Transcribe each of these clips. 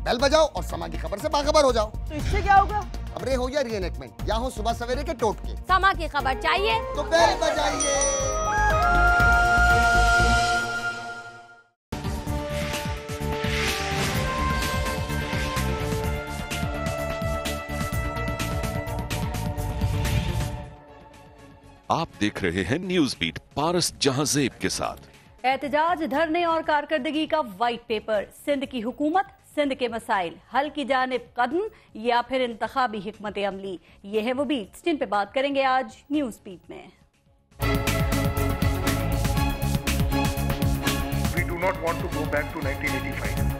Bell बजाओ और समा की खबर से बाखबर हो जाओ। तो इससे क्या होगा? खबरें हो या रीएनएक्टमेंट या हो सुबह सवेरे के टोटके, समा की खबर चाहिए तो बेल बजाइए। आप देख रहे हैं न्यूज बीट पारस जहांजेब के साथ। एहतजाज, धरने और कारकर्दगी का व्हाइट पेपर, सिंध की हुकूमत, सिंध के मसाइल, हल की जानिब कदम या फिर इंतखाबी हिकमत अमली, ये है वो बीट्स जिन पे बात करेंगे आज न्यूज बीट में। We do not want to go back to 1985.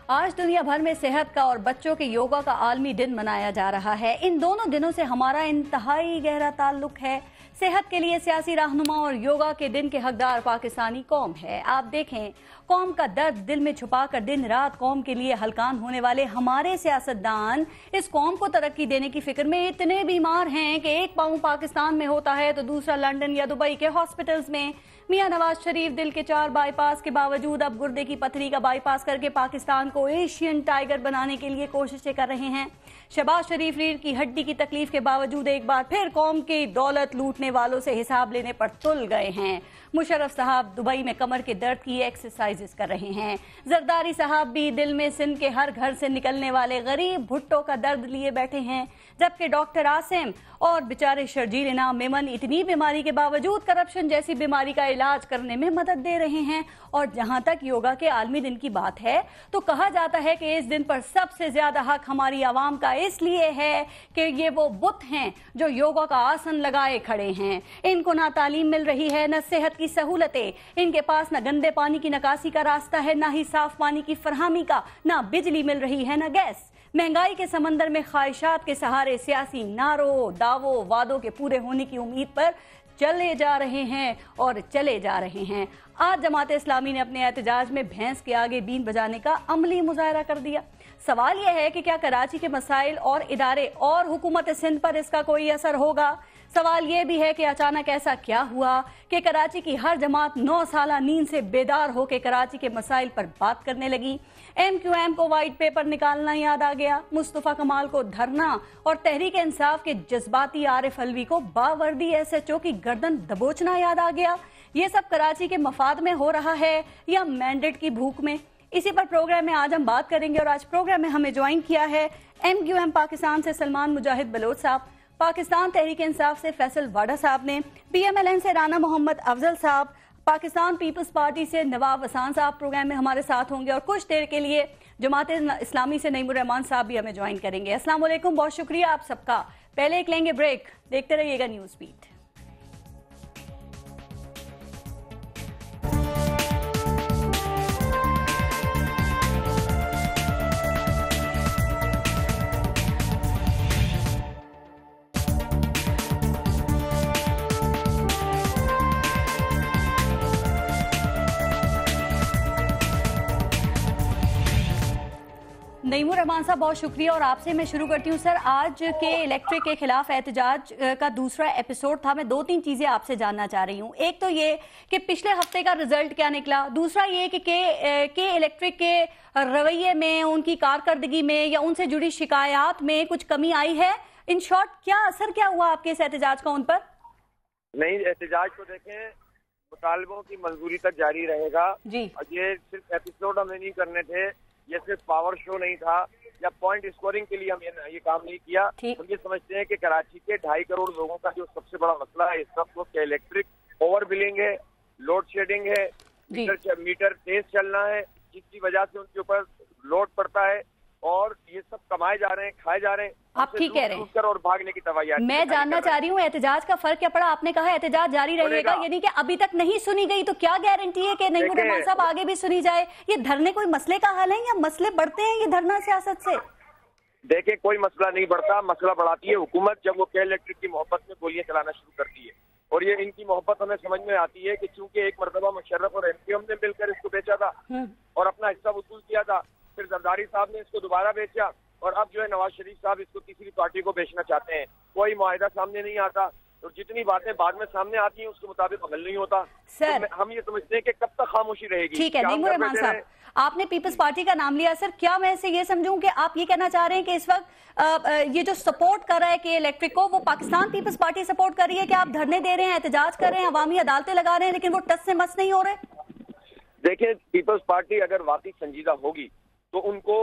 आज दुनिया भर में सेहत का और बच्चों के योगा का आलमी दिन मनाया जा रहा है। इन दोनों दिनों से हमारा इंतहाई गहरा ताल्लुक है। सेहत के लिए सियासी रहनुमा और योगा के दिन के हकदार पाकिस्तानी कौम है। आप देखें, कौम का दर्द दिल में छुपाकर दिन रात कौम के लिए हलकान होने वाले हमारे सियासतदान इस कौम को तरक्की देने की फिक्र में इतने बीमार हैं कि एक पाँव पाकिस्तान में होता है तो दूसरा लंदन या दुबई के हॉस्पिटल्स में। मियां नवाज शरीफ दिल के 4 बाईपास के बावजूद अब गुर्दे की पथरी का बाईपास करके पाकिस्तान को एशियन टाइगर बनाने के लिए कोशिशें कर रहे हैं। शहबाज शरीफ रीढ़ की हड्डी की तकलीफ के बावजूद एक बार फिर कौम की दौलत लूटने वालों से हिसाब लेने पर तुल गए हैं। मुशर्रफ साहब दुबई में कमर के दर्द की एक्सरसाइजेस कर रहे हैं। जरदारी साहब भी दिल में सिंध के हर घर से निकलने वाले गरीब भुट्टो का दर्द लिए बैठे हैं, जबकि डॉक्टर आसिम और बेचारे शर्जील इनाम मेमन इतनी बीमारी के बावजूद करप्शन जैसी बीमारी का इलाज करने में मदद दे रहे हैं। और जहां तक योगा के आलमी दिन की बात है तो कहा जाता है कि इस दिन पर सबसे ज्यादा हक हमारी आवाम का इसलिए है कि ये वो बुत हैं जो योगा का आसन लगाए खड़े हैं। इनको ना तालीम मिल रही है, न सेहत की सहूलतें, इनके पास न गंदे पानी की निकासी का रास्ता है, ना ही साफ पानी की फरहमी का, ना बिजली मिल रही है, न गैस। महंगाई के समंदर में ख्वाहिशात के सहारे सियासी नारों, दावों, वादों के पूरे होने की उम्मीद पर चले जा रहे हैं और चले जा रहे हैं। आज जमात इस्लामी ने अपने एहतजाज में भैंस के आगे बीन बजाने का अमली मुजाहरा कर दिया। सवाल यह है कि क्या कराची के मसाइल और इदारे और हुकूमत सिंध पर इसका कोई असर होगा? सवाल यह भी है कि अचानक ऐसा क्या हुआ कि कराची की हर जमात 9 साला नींद से बेदार होकर कराची के मसाइल पर बात करने लगी। MQM को व्हाइट पेपर निकालना याद आ गया, मुस्तफा कमाल को धरना और तहरीक इंसाफ के जज्बाती आरिफ अलवी को बावर्दी SHO की गर्दन दबोचना याद आ गया। ये सब कराची के मफाद में हो रहा है या मैंडेट की भूख में? इसी पर प्रोग्राम में आज हम बात करेंगे। और आज प्रोग्राम में हमें ज्वाइन किया है MQM पाकिस्तान से सलमान मुजाहिद बलोच साहब, पाकिस्तान तहरीक इंसाफ से फैसल वाडा साहब ने, PMLN से राना मोहम्मद अफजल साहब, पाकिस्तान पीपल्स पार्टी से नवाब वसान साहब प्रोग्राम में हमारे साथ होंगे और कुछ देर के लिए जमात इस्लामी से नईमुर रहमान साहब भी हमें ज्वाइन करेंगे। अस्सलाम वालेकुम, बहुत शुक्रिया आप सबका। पहले एक लेंगे ब्रेक, देखते रहिएगा न्यूज बीट। नईमुर रहमान साहब, बहुत शुक्रिया। और आपसे मैं शुरू करती हूँ। सर, आज के इलेक्ट्रिक के खिलाफ एहतजाज का दूसरा एपिसोड था। मैं 2-3 चीजें आपसे जानना चाह रही हूँ। एक तो ये कि पिछले हफ्ते का रिजल्ट क्या निकला, दूसरा ये कि इलेक्ट्रिक के रवैये में, उनकी कारकर्दगी में या उनसे जुड़ी शिकायत में कुछ कमी आई है। इन शॉर्ट क्या असर क्या हुआ आपके इस एहतजाज का उन पर? नहीं, एहतजाज को देखें, मुतालबों की मंजूरी तक जारी रहेगा जी। ये सिर्फ एपिसोड हमें नहीं करने थे, ये सिर्फ पावर शो नहीं था या पॉइंट स्कोरिंग के लिए हम ये काम नहीं किया। हम ये समझते हैं कि कराची के 2.5 करोड़ लोगों का जो सबसे बड़ा मसला है इस वक्त, वो इलेक्ट्रिक ओवर बिलिंग है, लोड शेडिंग है, मीटर तेज चलना है, जिसकी वजह से उनके ऊपर लोड पड़ता है और ये सब कमाए जा रहे हैं, खाए जा रहे हैं। आप ठीक कह रहे हैं। और भागने की तैयारी मैं जानना चाह रही हूँ एहतजाज का फर्क क्या पड़ा? आपने कहा एहतजाज जारी रहेगा, यानी कि अभी तक नहीं सुनी गई, तो क्या गारंटी है कि नईमुर रहमान साहब आगे भी सुनी जाए? ये धरने कोई मसले का हल है या मसले बढ़ते हैं ये धरना सियासत से? देखिए, कोई मसला नहीं बढ़ता, मसला बढ़ाती है हुकूमत जब वो के इलेक्ट्रिक की मोहब्बत में गोलियां चलाना शुरू करती है। और ये इनकी मोहब्बत हमें समझ में आती है कि चूंकि एक मरतबा मुशर्रफ और MQM ने मिलकर इसको बेचा था और अपना हिस्सा वसूल किया था, फिर जरदारी साहब ने इसको दोबारा बेचा, और अब जो है नवाज शरीफ साहब इसको तीसरी पार्टी को बेचना चाहते हैं। कोई मुआहिदा सामने नहीं आता और जितनी बातें बाद में सामने आती हैं उसके मुताबिक अमल नहीं होता। सर तो हम ये समझते हैं कि कब तक खामोशी रहेगी। ठीक है, नईमुर रहमान साहब, आपने पीपल्स पार्टी का नाम लिया। सर क्या मैं इसे ये समझूं कि आप ये कहना चाह रहे हैं कि इस वक्त ये जो सपोर्ट कर रहा है कि इलेक्ट्रिक को, वो पाकिस्तान पीपल्स पार्टी सपोर्ट कर रही है कि आप धरने दे रहे हैं, एहतजाज कर रहे हैं, अवामी अदालतें लगा रहे हैं, लेकिन वो टस से मस नहीं हो रहे? देखिए, पीपल्स पार्टी अगर वाकई संजीदा होगी तो उनको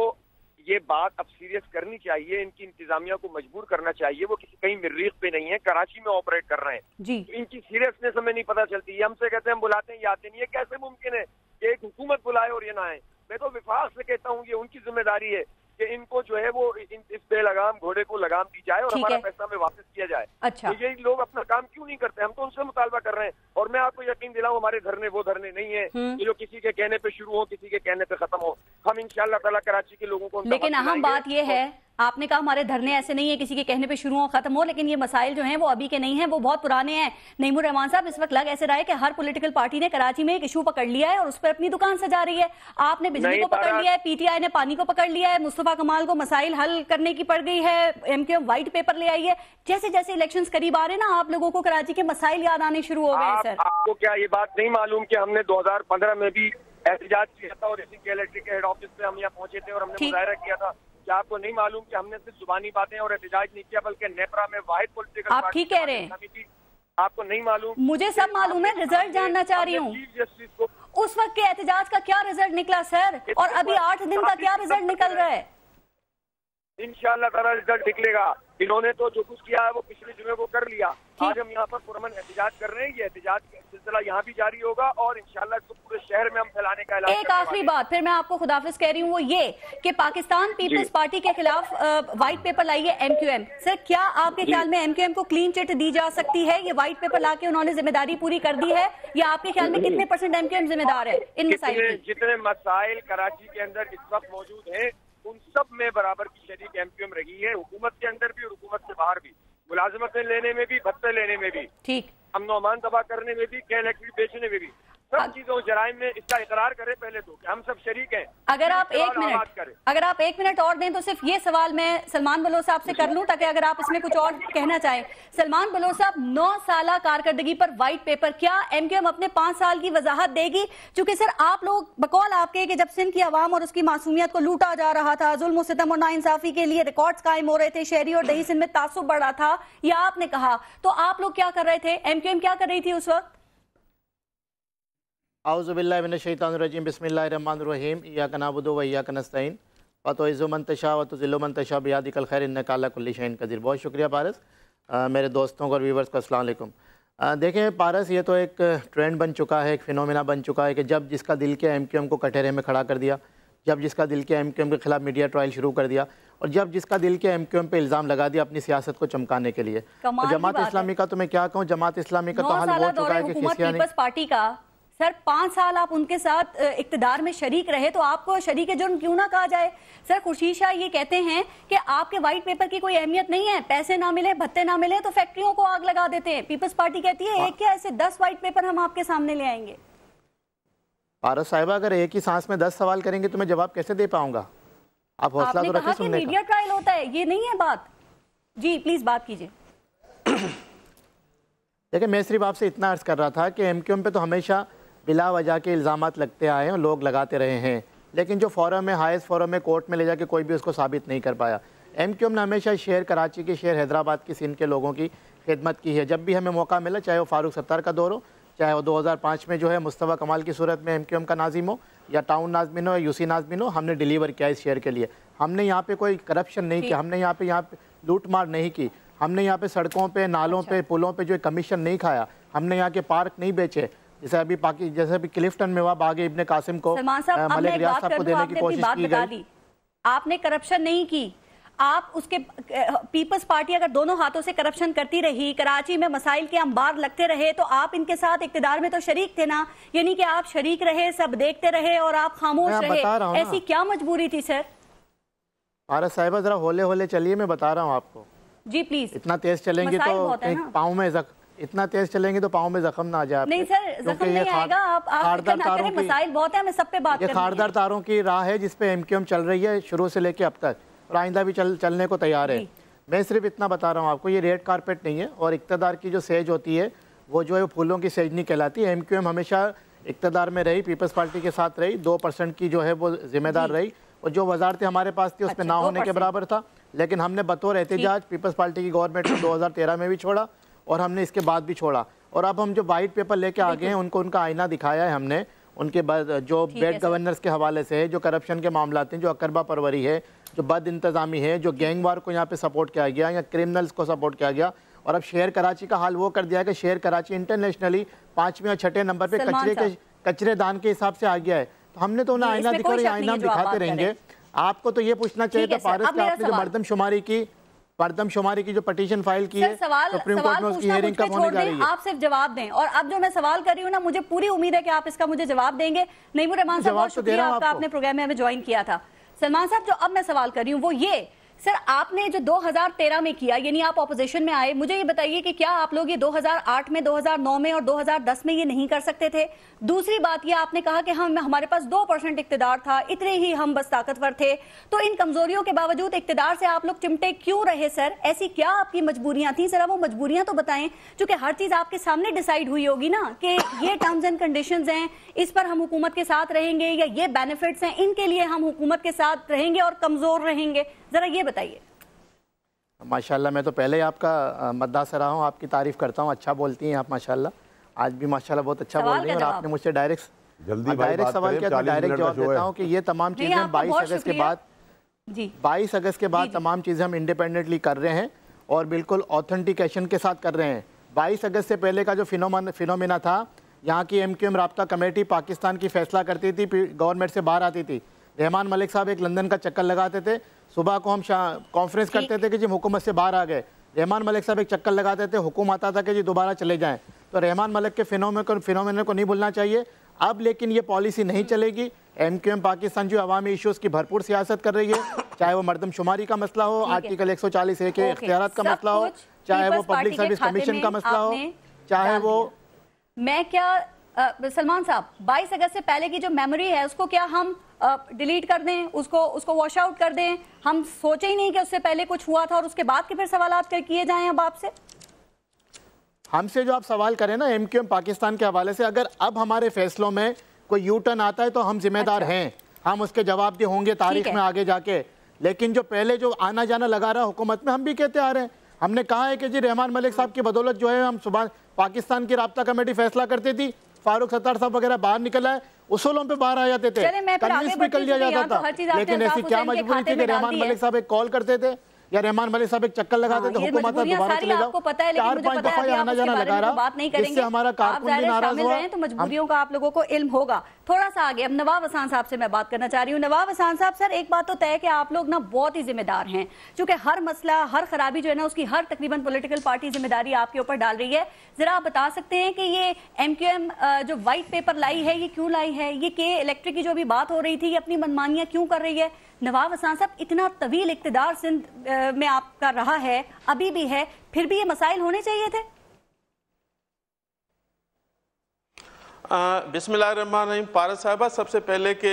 ये बात अब सीरियस करनी चाहिए, इनकी इंतजामिया को मजबूर करना चाहिए। वो किसी कहीं मरीख पे नहीं है, कराची में ऑपरेट कर रहे हैं जी। तो इनकी सीरियसनेस हमें नहीं पता चलती। हमसे कहते हैं हम बुलाते हैं, ये आते नहीं है। कैसे मुमकिन है कि एक हुकूमत बुलाए और ये ना आए? मैं तो विफाक से कहता हूँ ये उनकी जिम्मेदारी है कि इनको जो है वो इस बेलगाम घोड़े को लगाम दी जाए और हमारा पैसा हमें वापस किया जाए। अच्छा, तो ये लोग अपना काम क्यों नहीं करते? हम तो उनसे मुतालबा कर रहे हैं। और मैं आपको यकीन दिलाऊं, हमारे धरने वो धरने नहीं है ये जो किसी के कहने पे शुरू हो, किसी के कहने पे खत्म हो। हम इंशाअल्लाह ताला कराची के लोगों को, लेकिन अहम बात यह है, आपने कहा हमारे धरने ऐसे नहीं है किसी के कहने पे शुरू हो खत्म हो, लेकिन ये मसाइल जो हैं वो अभी के नहीं हैं, वो बहुत पुराने हैं। नईमुर रहमान साहब, इस वक्त लग ऐसे रहा है कि हर पॉलिटिकल पार्टी ने कराची में एक इशू पकड़ लिया है और उस पर अपनी दुकान सजा रही है। आपने बिजली को पकड़ लिया है, पीटीआई ने पानी को पकड़ लिया है, मुस्तफा कमाल को मसाइल हल करने की पड़ गई है, एमक्यूएम व्हाइट पेपर ले आई है। जैसे जैसे इलेक्शंस करीब आ रहे हैं ना, आप लोगों को कराची के मसाइल याद आने शुरू हो गए हैं। सर आपको क्या ये बात नहीं मालूम कि हमने 2015 में भी एहतजाज किया था और इलेक्ट्रिक के हेड ऑफिस पे हम यहाँ पहुंचे थे और हमने मुजाहरा किया था? क्या आपको नहीं मालूम कि हमने सिर्फ जुबानी बातें और एहतजाज नहीं किया, बल्कि नेपरा में वाहिद पॉलिटिकल, आप ठीक कह रहे हैं, आपको नहीं मालूम? मुझे सब मालूम है, रिजल्ट जानना चाह रही हूँ। उस वक्त के एहतजाज का क्या रिजल्ट निकला सर, और अभी 8 दिन का क्या रिजल्ट निकल रहा है? इंशाअल्लाह ताला रिजल्ट निकलेगा। इन्होंने तो जो कुछ किया है वो पिछले जुमे को कर लिया। आज हम यहाँ पर पुरअमन एहतजाज कर रहे हैं, ये एहतजाज का सिलसिला यहाँ भी जारी होगा और इंशाअल्लाह इसको पूरे शहर में हम फैलाने का ऐलान। एक आखिरी बात फिर मैं आपको खुदाफिज कह रही हूँ, वो ये कि पाकिस्तान पीपल्स पार्टी के खिलाफ व्हाइट पेपर लाई है एमक्यूएम। सर क्या आपके ख्याल में एमक्यूएम को क्लीन चिट दी जा सकती है? ये व्हाइट पेपर लाके उन्होंने जिम्मेदारी पूरी कर दी है, या आपके ख्याल में कितने % एमक्यूएम जिम्मेदार है इन मसाइल? जितने मसाइल कराची के अंदर इस वक्त मौजूद है उन सब में बराबर की शरीक एमक्यूएम रही है, हुकूमत के अंदर भी और हुकूमत से बाहर भी, मुलाजमतें लेने में भी, भत्ते लेने में भी, ठीक, अमन अमान तबाह करने में भी, इलेक्ट्रिक बेचने में भी, सब चीजों जराइम में इसका इकरार करें पहले तो कि हम सब शरीक हैं। अगर आप 1 मिनट और दें तो सिर्फ ये सवाल मैं सलमान बलोच साहब से कर लूं, ताकि अगर आप इसमें कुछ और कहना चाहें। सलमान बलोच साहब, 9 साल कारकर्दगी पर व्हाइट पेपर, क्या एमक्यूएम अपने 5 साल की वजाहत देगी? क्योंकि सर आप लोग बकौल आपके कि जब सिंध की आवाम और उसकी मासूमियत को लूटा जा रहा था, जुल्म सितम और नाइंसाफी के लिए रिकॉर्ड्स कायम हो रहे थे, शहरी और दही सिंध में तासुब बढ़ रहा था, यह आपने कहा, तो आप लोग क्या कर रहे थे? एमक्यूएम क्या कर रही थी उस वक्त? आउज़ुबिल्लाहि मिनश्शैतानिर्रजीम, बिस्मिल्लाहिर्रहमानिर्रहीम, इय्याका नअबुदु व इय्याका नस्तईन, व तुइज़्ज़ु मन तशा व तुज़िल्लु मन तशा बियदिकल खैर, इन्नका अला कुल्लि शैइन क़दीर। बहुत शुक्रिया पारस। मेरे दोस्तों को और व्यूवर्स को अस्सलाम वालेकुम। देखें पारस, ये तो एक ट्रेंड बन चुका है, एक फिनोमेना बन चुका है कि जब जिसका दिल किया एमक्यूएम को कटहरे में खड़ा कर दिया, जब जिसका दिल किया एमक्यूएम के खिलाफ मीडिया ट्रायल शुरू कर दिया, और जब जिसका दिल किया एमक्यूएम पे इल्ज़ाम लगा दिया अपनी सियासत को चमकाने के लिए। जमात इस्लामी का तो मैं क्या कहूँ, जमात इस्लामी का तो हाल हो चुका है कि पीपल्स पार्टी का सर 5 साल आप उनके साथ इक्तदार में शरीक रहे, तो आपको शरीक जुर्म क्यों ना कहा जाए? सर खुर्शीद शाह ये कहते हैं कि आपके व्हाइट पेपर की कोई अहमियत नहीं है, पैसे ना मिले, भत्ते ना मिले तो फैक्ट्रियों को आग लगा देते हैं। पीपल्स पार्टी कहती है एक क्या ऐसे 10 व्हाइट पेपर हम आपके सामने ले आएंगे। पारस साहिबा, अगर एक ही सांस में 10 सवाल करेंगे तो मैं जवाब कैसे दे पाऊंगा? आप हौसला तो रखिए सुनने का। मीडिया ट्रायल होता है, ये नहीं है बात। जी प्लीज बात कीजिए। देखिए, मैं सिर्फ आपसे इतना अर्ज कर रहा था कि एमक्यूएम पे तो हमेशा बिला वजह के इल्ज़ामात लगते आए हैं और लोग लगाते रहे हैं, लेकिन जो फोरम में, हाईएस्ट फोरम में, कोर्ट में ले जाके कोई भी उसको साबित नहीं कर पाया। एमक्यूएम ने हमेशा शहर कराची के, शहर हैदराबाद की, सिंध के लोगों की खिदमत की है। जब भी हमें मौका मिला, चाहे वो फारूक सत्तार का दौर हो, चाहे वो 2005 में जो है मुस्तफ़ा कमाल की सूरत में एमक्यूएम का नाजिम हो, या टाउन नाजमिन हो, यूसी नाजमिन हो, हमने डिलीवर किया इस शहर के लिए। हमने यहाँ पे कोई करप्शन नहीं किया, हमने यहाँ पे लूट मार नहीं की, हमने यहाँ पे सड़कों पे, नालों पे, पुलों पे जो कमीशन नहीं खाया, हमने यहाँ के पार्क नहीं बेचे, जैसे अभी क्लिफ्टन में वहाँ बागे इब्ने कासिम को मलिक रियाज साहब को देने की कोशिश की गई। आपने करप्शन नहीं की, आप उसके पीपल्स पार्टी अगर दोनों हाथों से करप्शन करती रही, कराची में मसाइल के अंबार लगते रहे, तो आप इनके साथ इक्तिदार में तो शरीक थे ना? यानी कि आप शरीक रहे, सब देखते रहे और आप खामोश रहे, ऐसी क्या मजबूरी थी सर? पारस साहिबा, जरा होले होले चलिए, मैं बता रहा हूँ आपको। जी प्लीज। इतना तेज चलेंगे तो पाँव में इतना तेज चलेंगे तो पाँव में जख्म ना आ जाए। नहीं सर, जख्म नहीं आएगा। आप ना करें, मसाइल बहुत है, हमें सब पे बात करनी है। ये खारदार तारों की राह है जिस पे एमक्यूएम चल रही है शुरू से लेके अब तक। और आइंदा भी चलने को तैयार है। मैं सिर्फ इतना बता रहा हूँ आपको, ये रेड कारपेट नहीं है। और इक़्तिदार की जो सेज होती है वो जो है वो फूलों की सेज नहीं कहलाती। MQM हमेशा इक़्तिदार में रही, पीपल्स पार्टी के साथ रही, 2% की जो है वो जिम्मेदार रही, और जो वजारतें हमारे पास थी उसमें ना होने के बराबर था। लेकिन हमने बतौर एहतजाज पीपल्स पार्टी की गवर्नमेंट को 2013 में भी छोड़ा और हमने इसके बाद भी छोड़ा। और अब हम जो वाइट पेपर लेके आ गए हैं उनको उनका आईना दिखाया है हमने, उनके जो बेड गवर्नर्स के हवाले से है, जो करप्शन के मामला हैं, जो अकरबा परवरी है, जो बद इंतज़ामी है, जो गैंगवार को यहाँ पे सपोर्ट किया गया या क्रिमिनल्स को सपोर्ट किया गया। और अब शहर कराची का हाल वो कर दिया है कि शहर कराची इंटरनेशनली 5वें और 6ठे नंबर पे कचरे दान के हिसाब से आ गया है। तो हमने तो उन्हें आईना दिखा, आईना हम दिखाते रहेंगे। आपको तो ये पूछना चाहिए था पारस कि आपने जो मरदमशुमारी की जो पिटीशन फाइल की है सुप्रीम कोर्ट में, उसकी हियरिंग कब होने जा रही है? आप सिर्फ जवाब दें। और अब जो मैं सवाल कर रही हूँ ना, मुझे पूरी उम्मीद है कि आप इसका मुझे जवाब देंगे। नईमुर रहमान साहब, बहुत शुक्रिया आपका, आपने प्रोग्राम में हमें ज्वाइन किया था। सलमान साहब, जो अब मैं सवाल कर रही हूँ वो ये, सर आपने जो 2013 में किया, यानी आप ऑपोजिशन में आए, मुझे ये बताइए कि क्या आप लोग ये 2008 में, 2009 में और 2010 में ये नहीं कर सकते थे? दूसरी बात ये, आपने कहा कि हमारे पास 2% इक्तिदार था, इतने ही हम बस ताकतवर थे। तो इन कमजोरियों के बावजूद इक्तिदार से आप लोग चिमटे क्यों रहे सर? ऐसी क्या आपकी मजबूरियां थी? सर वो मजबूरियां तो बताएं, क्योंकि हर चीज आपके सामने डिसाइड हुई होगी ना कि ये टर्म्स एंड कंडीशंस हैं, इस पर हम हुकूमत के साथ रहेंगे, या ये बेनिफिट्स हैं, इनके लिए हम हुकूमत के साथ रहेंगे और कमजोर रहेंगे। जरा ये बताइए। माशाल्लाह, मैं तो पहले ही आपका मद्दाह से रहा हूँ, आपकी तारीफ करता हूँ, अच्छा बोलती हैं आप माशाल्लाह। आज भी माशाल्लाह बहुत अच्छा बोल रही हैं। और आपने मुझसे डायरेक्ट सवाल किया तो डायरेक्ट जवाब देता हूँ कि ये तमाम चीज़ें 22 अगस्त के बाद तमाम चीज़ें हम इंडिपेंडेंटली कर रहे हैं और बिल्कुल ऑथेंटिकेशन के साथ कर रहे हैं। 22 अगस्त से पहले का जो फिनोमेना था, यहाँ की MQM राब्ता कमेटी पाकिस्तान की फैसला करती थी, गवर्नमेंट से बाहर आती थी। रहमान मलिक साहब एक लंदन का चक्कर लगाते थे, सुबह को हम कॉन्फ्रेंस करते थे कि जी हुकूमत से बाहर आ गए। रहमान मलिक साहब एक चक्कर लगाते थे, हुकुम आता था कि जी दोबारा चले जाएं। तो रहमान मलिक के फिनोमेना को नहीं भूलना चाहिए। अब लेकिन ये पॉलिसी नहीं चलेगी। MQM पाकिस्तान जो अवामी इश्यूज़ की भरपूर सियासत कर रही है, चाहे वो मर्दमशुमारी का मसला हो, आर्टिकल 140A के इख्तियारात का मसला हो, चाहे वो पब्लिक सर्विस कमीशन का मसला हो, चाहे वो सलमान साहब 22 अगस्त से पहले की जो मेमोरी है उसको क्या हम डिलीट कर दें, उसको वॉश आउट कर दें? हम सोचे ही नहीं कि उससे पहले कुछ हुआ था और उसके बाद के फिर सवालात किए जाएं अब आपसे? हमसे जो आप सवाल करें ना MQM पाकिस्तान के हवाले से, अगर अब हमारे फैसलों में कोई यू टर्न आता है तो हम जिम्मेदार हैं, हम उसके जवाबदेह होंगे तारीख में आगे जाके। लेकिन जो पहले जो आना जाना लगा रहा हुकूमत में, हम भी कहते आ रहे हैं, हमने कहा है कि जी रहमान मलिक साहब की बदौलत जो है हम सुबह पाकिस्तान की राब्ता कमेटी फैसला करती थी, फारूक सत्तार साहब वगैरह बाहर निकल आए, उसूलों पे बाहर आ जाते थे, कन्विंस भी कर लिया जाता था। लेकिन ऐसी क्या मजबूरी थी कि रहमान मलिक साहब एक कॉल करते थे या रहमान मलिक साहब एक चक्कर लगाते थे, हुकूमत दोबारा चले जाओ। 4-5 दफा आना जाना लगा रहा, इससे हमारा कारकुन भी नाराज हुआ। तो मजबूरियों का आप लोगों को इल्म होगा। थोड़ा सा आगे अब नवाब हसन साहब से मैं बात करना चाह रही हूँ। नवाब हसन साहब, सर एक बात तो तय है कि आप लोग ना बहुत ही जिम्मेदार हैं, क्योंकि हर मसला, हर खराबी जो है ना उसकी हर तकरीबन पॉलिटिकल पार्टी जिम्मेदारी आपके ऊपर डाल रही है। जरा आप बता सकते हैं कि ये MQM जो व्हाइट पेपर लाई है ये क्यों लाई है? ये के इलेक्ट्रिक की जो अभी बात हो रही थी, ये अपनी मनमानियां क्यों कर रही है? नवाब हसन साहब, इतना तवील इक्तिदार सिंध में आपका रहा है, अभी भी है, फिर भी ये मसाइल होने चाहिए थे? बिस्मिल्लाहिर्रहमानिर्रहीम। पारस साहबा, सबसे पहले के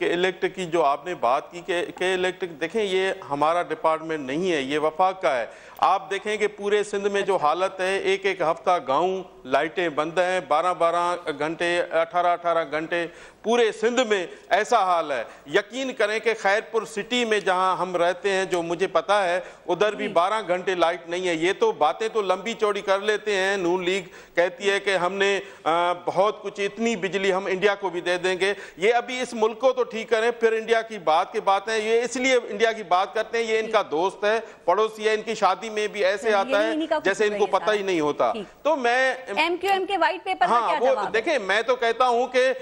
इलेक्ट्रिक की जो आपने बात की के इलेक्ट्रिक, देखें ये हमारा डिपार्टमेंट नहीं है, ये वफाक का है। आप देखें कि पूरे सिंध में जो हालत है, एक हफ्ता गाँव लाइटें बंद हैं, 12-12 घंटे 18-18 घंटे पूरे सिंध में ऐसा हाल है। यकीन करें कि खैरपुर सिटी में जहां हम रहते हैं, जो मुझे पता है, उधर भी 12 घंटे लाइट नहीं है। ये तो बातें तो लंबी चौड़ी कर लेते हैं, नून लीग कहती है कि हमने बहुत कुछ, इतनी बिजली हम इंडिया को भी दे देंगे। ये अभी इस मुल्क को तो ठीक करें, फिर इंडिया की बात है। ये इसलिए इंडिया की बात करते हैं, ये इनका दोस्त है, पड़ोसी है, इनकी शादी में भी ऐसे आता है जैसे इनको पता ही नहीं होता। तो मैं MQM के व्हाइट पेपर का क्या जवाब है? देखें, मैं तो कहता हूं कि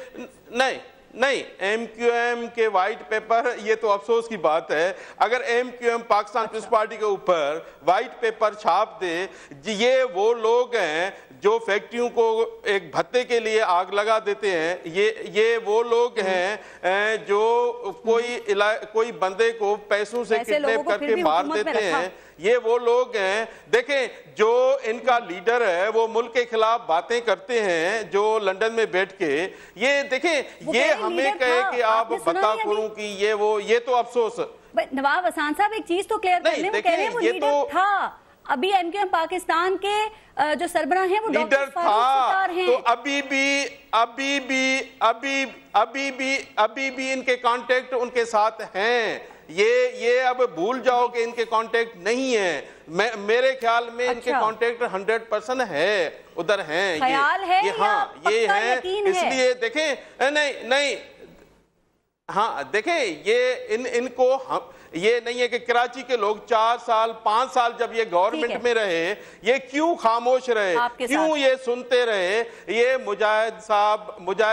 नहीं, MQM के व्हाइट पेपर, ये तो अफसोस की बात है, अगर MQM पाकिस्तान पीपल्स पार्टी के ऊपर व्हाइट पेपर छाप दे, ये वो लोग हैं जो फैक्ट्रियों को एक भत्ते के लिए आग लगा देते हैं। ये वो लोग हैं जो कोई बंदे को पैसों से किडनैप करके मार देते हैं। ये वो लोग हैं, देखें, जो इनका लीडर है वो मुल्क के खिलाफ बातें करते हैं, जो लंदन में बैठ के, ये देखें, ये हमें कहे कि आप बता करूं कि ये तो अफसोस नवाब हसन साहब एक चीज तो क्लियर कर लें, वो कह रहे हैं वो लीडर था। अभी एमक्यूएम पाकिस्तान के जो सरबराह हैं वो लीडर था, हैं। तो अभी भी इनके कांटेक्ट उनके साथ हैं। ये अब भूल जाओ कि इनके कांटेक्ट नहीं है। मेरे ख्याल में इनके कांटेक्ट 100% है, उधर हैं। ख्याल है ये हाँ, ये है। इसलिए देखें, नहीं हाँ देखें, ये इनको हम ये नहीं है कि कराची के लोग 4 साल 5 साल जब ये गवर्नमेंट में रहे, ये क्यों खामोश रहे, क्यों ये सुनते रहे। ये मुजाहिद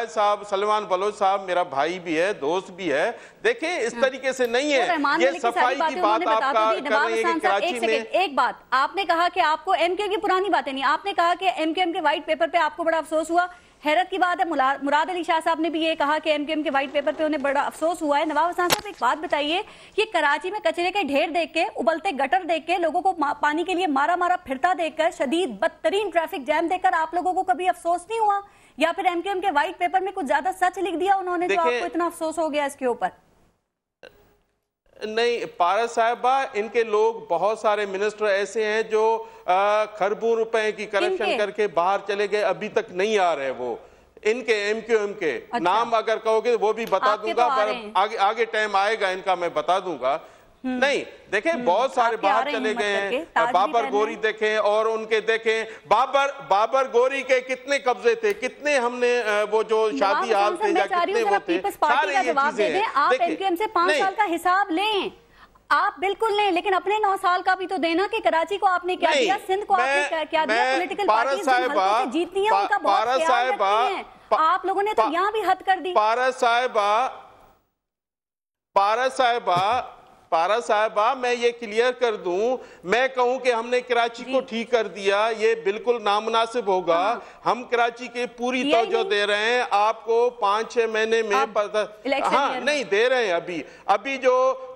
साहब सलमान बलोच साहब मेरा भाई भी है, दोस्त भी है। देखें इस तरीके से नहीं है। ये सफाई की बात आप कर रहे हैं कि कराची में। एक बात आपने कहा कि आपको एमक्यूएम की पुरानी बातें नहीं, आपने कहा कि एमक्यूएम के व्हाइट पेपर पे आपको बड़ा अफसोस हुआ। हैरत की बात है, मुराद अली शाह साहब ने भी ये कहा कि एमक्यूएम के व्हाइट पेपर पे उन्हें बड़ा अफसोस हुआ है। नवाब हसन साहब एक बात बताइए, ये कराची में कचरे के ढेर देख के, उबलते गटर देख के, लोगों को पानी के लिए मारा फिरता देखकर, शदीद बदतरीन ट्रैफिक जैम देखकर आप लोगों को कभी अफसोस नहीं हुआ? या फिर एमक्यूएम के व्हाइट पेपर में कुछ ज्यादा सच लिख दिया उन्होंने जो आपको इतना अफसोस हो गया इसके ऊपर? नहीं पारस साहबा, इनके लोग बहुत सारे मिनिस्टर ऐसे हैं जो खरबों रुपए की करप्शन करके बाहर चले गए, अभी तक नहीं आ रहे। वो इनके एमक्यूएम के नाम अगर कहोगे वो भी बता दूंगा, पर आगे टाइम आएगा इनका मैं बता दूंगा। नहीं देखें, बहुत सारे बाहर चले गए हैं। बाबर गोरी देखें और उनके देखें, बाबर गोरी के कितने कब्जे थे, कितने हमने वो जो शादी हाल थे या कितने वो थे, सारे ये चीजें। आप एमक्यूएम से 5 साल का हिसाब लें, आप बिल्कुल लें, लेकिन अपने 9 साल का भी तो देना कि कराची को आपने क्या दिया, सिंध को आपने क्या दिया। पॉलिटिकल पार्टीज जिन जीतनी है उनका बहुत ख्याल रखती हैं। आप लोगों ने तो यहाँ भी हद कर दी। पारस साहिबा मैं ये क्लियर कर दूं, मैं कहूं कि हमने कराची को ठीक कर दिया, ये बिल्कुल नामुनासिब होगा। हम कराची के पूरी तवज्जो दे रहे हैं, आपको 5-6 महीने में पता हाँ नहीं दे रहे हैं। अभी जो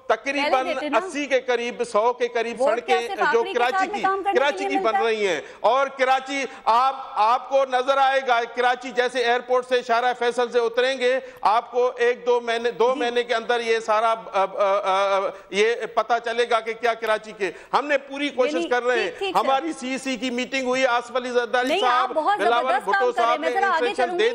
तकरीबन 80 के करीब 100 के करीब सड़कें जो कराची की बन रही हैं, और कराची आपको नजर आएगा, कराची जैसे एयरपोर्ट से शारा फैसल से उतरेंगे, आपको 2 महीने के अंदर ये सारा ये पता चलेगा कि क्या कराची के। हमने पूरी कोशिश कर रहे हैं। हमारी सीसी की मीटिंग हुई, आसफ अली जरदारी साहब, बिलावल भुट्टो साहब ने इंस्ट्रक्शन दे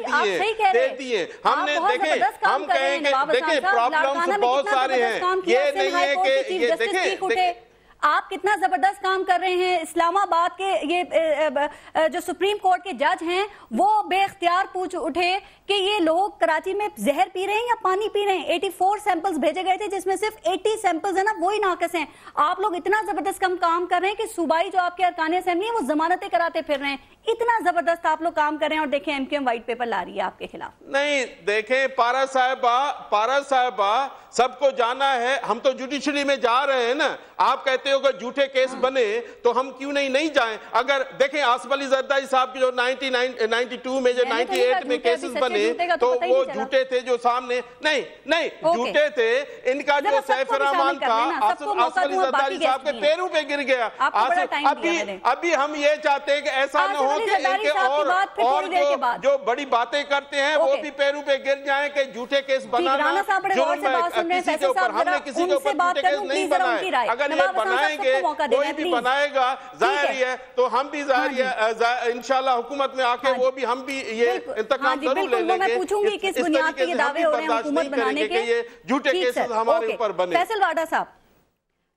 दिए। हमने देखे, हम कहेंगे देखे प्रॉब्लम्स बहुत सारे हैं। ये नहीं है कि ये देखें आप कितना जबरदस्त काम कर रहे हैं। इस्लामाबाद के ये जो सुप्रीम कोर्ट के जज हैं वो बेख्तियार पूछ उठे कि ये लोग कराची में जहर पी रहे हैं या पानी पी रहे हैं। 84 सैंपल्स भेजे गए थे जिसमें सिर्फ 80 सैंपल्स है ना वही नाकस हैं। आप लोग इतना जबरदस्त काम कर रहे हैं कि सूबाई जो आपके अरकान असेंबली है वो जमानतें कराते फिर रहे हैं। इतना जबरदस्त आप लोग काम कर रहे हैं और देखें एमक्यूएम व्हाइट पेपर ला रही है आपके खिलाफ। नहीं देखें पारा साहबा सबको जाना है, हम तो जुडिशरी में जा रहे हैं ना। आप कहते हो अगर झूठे केस बने तो हम क्यों नहीं जाएं। अगर देखें आसफ अली जरदारी साहब की जो 92 में जो 98 में केसेस बने तो वो झूठे थे, जो सामने नहीं झूठे थे। इनका जो सैफ रहमान था आसफ अली जरदारी साहब के पैरों पे गिर गया। अभी हम ये चाहते हैं कि ऐसा न हो कि इनके और जो बड़ी बातें करते हैं वो भी पैरों पे गिर जाएं कि झूठे केस बनाना जुर्म है किसी के ऊपर। हमने किसी के ऊपर झूठे केस नहीं बनाए। अगर ये बनाएंगे कोई भी बनाएगा जाहिर है तो हम भी जाहिर है इंशाल्लाह हुकूमत में आके वो भी हम भी ये इंतकाम जरूर ले लेंगे। मैं पूछूंगी किस बुनियाद पे ये दावे हो रहे हैं हुकूमत बनाने के, ये झूठे केसेस हमारे ऊपर बने। फैसल वाडा साहब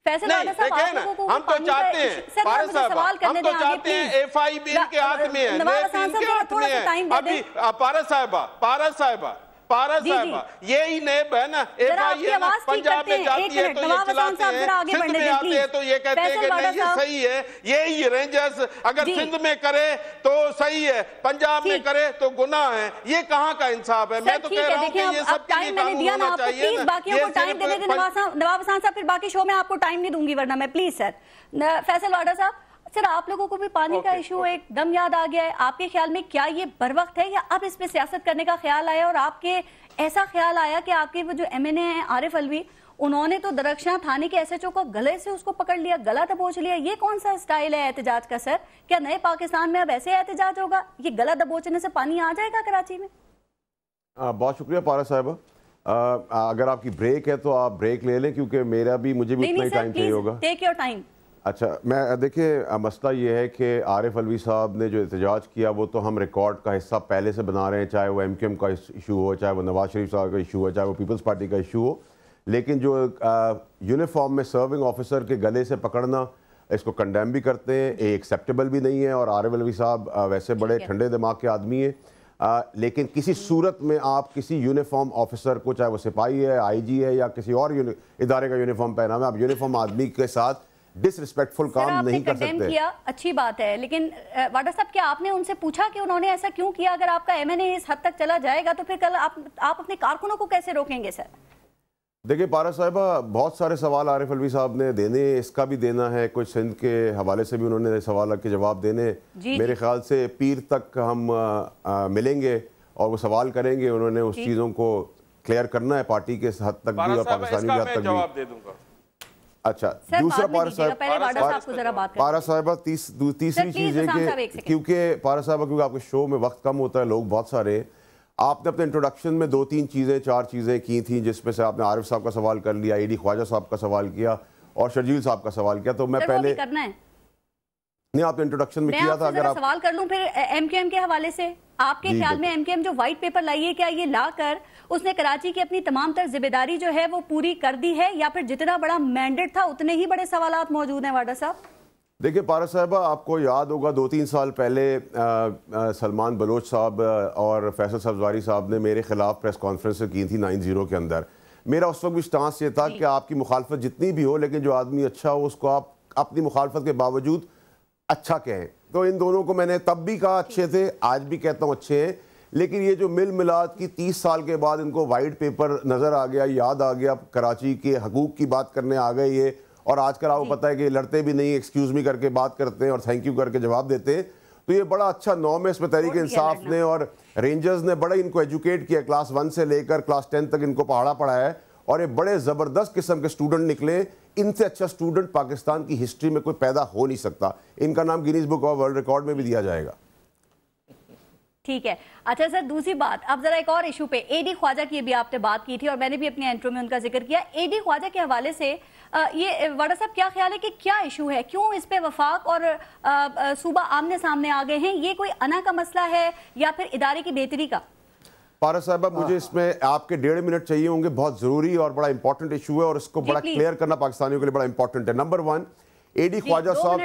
हम तो चाहते हैं पारस साहब, हम तो चाहते हैं FI भी इनके हाथ में है, इनके हाथ में है। अभी पारस साहबा यही नेब है ना, FI है ना, पंजाब में जाती है तो ये चिल्लाते हैं, सिंध में आते हैं तो ये कहते हैं कि नहीं ये सही है। यही रेंजर्स अगर सिंध में करे तो सही है, पंजाब में करे तो गुनाह है। ये कहाँ का इंसाफ है। मैं तो कह रहा हूँ कि ये सब कानून होना चाहिए। बाकियों को टाइम दे दें नवाब हसन साहब, फिर बाकी शो में आपको टाइम नहीं दूंगी वरना मैं। प्लीज सर फैसल वाडा साहब, सर आप लोगों को भी पानी का इशू एकदम याद आ गया है। आपके ख्याल में क्या ये बरवक्त है या अब इस पे सियासत करने का ख्याल आया? और आपके ऐसा ख्याल आया कि आपके वो जो MNA हैं आरिफ अलवी, उन्होंने तो दरख्शां थाने के SHO को गले से उसको पकड़ लिया, गला दबोच लिया। ये कौन सा स्टाइल है एहतजाज का सर? क्या नए पाकिस्तान में अब ऐसे एहतजाज होगा? ये गला दबोचने से पानी आ जाएगा कराची में? बहुत शुक्रिया पारा साहब। अगर आपकी ब्रेक है तो आप ब्रेक ले लें, क्योंकि मुझे भी उतना ही टाइम चाहिए होगा। Take your time. अच्छा, मैं देखिए मसला ये है कि आरिफ अलवी साहब ने जो एहतजाज किया वो तो हम रिकॉर्ड का हिस्सा पहले से बना रहे हैं, चाहे वो MQM का इशू हो, चाहे वो नवाज शरीफ साहब का इशू हो, चाहे वो पीपल्स पार्टी का इशू हो। लेकिन जो यूनिफॉर्म में सर्विंग ऑफिसर के गले से पकड़ना, इसको कंडेम भी करते हैं, ये एक्सेप्टेबल भी नहीं है। और आरिफ अलवी साहब वैसे बड़े ठंडे दिमाग के आदमी हैं, लेकिन किसी सूरत में आप किसी यूनिफॉर्म ऑफिसर को, चाहे वो सिपाही है, IG है या किसी और इदारे का यूनिफॉर्म पहना है, आप यूनिफॉर्म आदमी के साथ डिसरिस्पेक्टफुल काम नहीं कर सकते। किया अच्छी बात है, लेकिन वाडा साहब क्या आपने उनसे पूछा कि उन्होंने ऐसा क्यों किया? अगर आपका MNA इस हद तक चला जाएगा तो फिर कल आप अपने कारकुनों को कैसे रोकेंगे सर? देखिए पारा साहिबा, बहुत सारे सवाल आरिफ अलवी साहब ने देने, इसका भी देना है, कुछ सिंध के हवाले से भी उन्होंने सवाल के जवाब देने। मेरे ख्याल से पीर तक हम मिलेंगे और वो सवाल करेंगे, उन्होंने उस चीज़ों को क्लियर करना है पार्टी के हद तक भी और पाकिस्तानी भी हद तक जवाब दे दूंगा। अच्छा, दूसरा पारा साहिबा तीसरी चीज़ है कि क्योंकि पारा साहिबा क्योंकि आपके शो में वक्त कम होता है, लोग बहुत सारे, आपने अपने इंट्रोडक्शन में 4 चीज़ें की थी, जिसमें से आपने आरिफ साहब का सवाल कर लिया, AD ख्वाजा साहब का सवाल किया और शर्जील साहब का सवाल किया। तो मैं पहले करना है नहीं, आपने इंट्रोडक्शन में किया था। अगर आप सवाल कर लूं फिर MQM के हवाले से, आपके ख्याल में MQM जो व्हाइट पेपर लाई है, क्या ये लाकर उसने कराची की अपनी तमाम तर जिम्मेदारी जो है वो पूरी कर दी है, या फिर जितना बड़ा मैंडेट था उतने ही बड़े सवालात मौजूद हैं? वाडा साहब देखिए पारा साहिबा, आपको याद होगा 2-3 साल पहले सलमान बलोच साहब और फैसल सब्जवारी साहब ने मेरे खिलाफ प्रेस कॉन्फ्रेंस की थी 9-0 के अंदर। मेरा उस वक्त भी स्टांस ये था कि आपकी मुखालफत जितनी भी हो, लेकिन जो आदमी अच्छा हो उसको आप अपनी मुखालफत के बावजूद अच्छा कहें। तो इन दोनों को मैंने तब भी कहा अच्छे थे, आज भी कहता हूँ अच्छे हैं। लेकिन ये जो मिल मिलाद की 30 साल के बाद इनको वाइट पेपर नज़र आ गया, याद आ गया, कराची के हकूक़ की बात करने आ गए ये, और आजकल आपको पता है कि लड़ते भी नहीं, एक्सक्यूज़ मी करके बात करते हैं और थैंक यू करके जवाब देते हैं। तो ये बड़ा अच्छा नॉर्म है इसमें। तहरीक इंसाफ ने और रेंजर्स ने बड़ा इनको एजुकेट किया, क्लास 1 से लेकर क्लास 10 तक इनको पढ़ाया है, और ये बड़े ज़बरदस्त किस्म के स्टूडेंट निकले। इनसे अच्छा स्टूडेंट पाकिस्तान की हिस्ट्री में कोई पैदा हो नहीं सकता। इनका नाम Guinness book of world record में भी दिया जाएगा। ठीक है। अच्छा सर, दूसरी बात, अब जरा एक और इशू पे, AD ख्वाजा की भी आपने बात की थी और मैंने भी अपने इंट्रो में उनका जिक्र किया। AD ख्वाजा के हवाले से ये वाडा साहब क्या ख्याल है कि क्या इशू है, क्यों इस पे वफाक और सूबा आमने सामने आ गए हैं? ये कोई अना का मसला है या फिर इदारे की बेहतरी का? पारा साहबा, मुझे इसमें आपके 1.5 मिनट चाहिए होंगे। बहुत जरूरी और बड़ा इंपॉर्टेंट इशू है और इसको बड़ा क्लियर करना पाकिस्तानियों के लिए बड़ा इंपॉर्टेंट है। नंबर 1, AD ख्वाजा साहब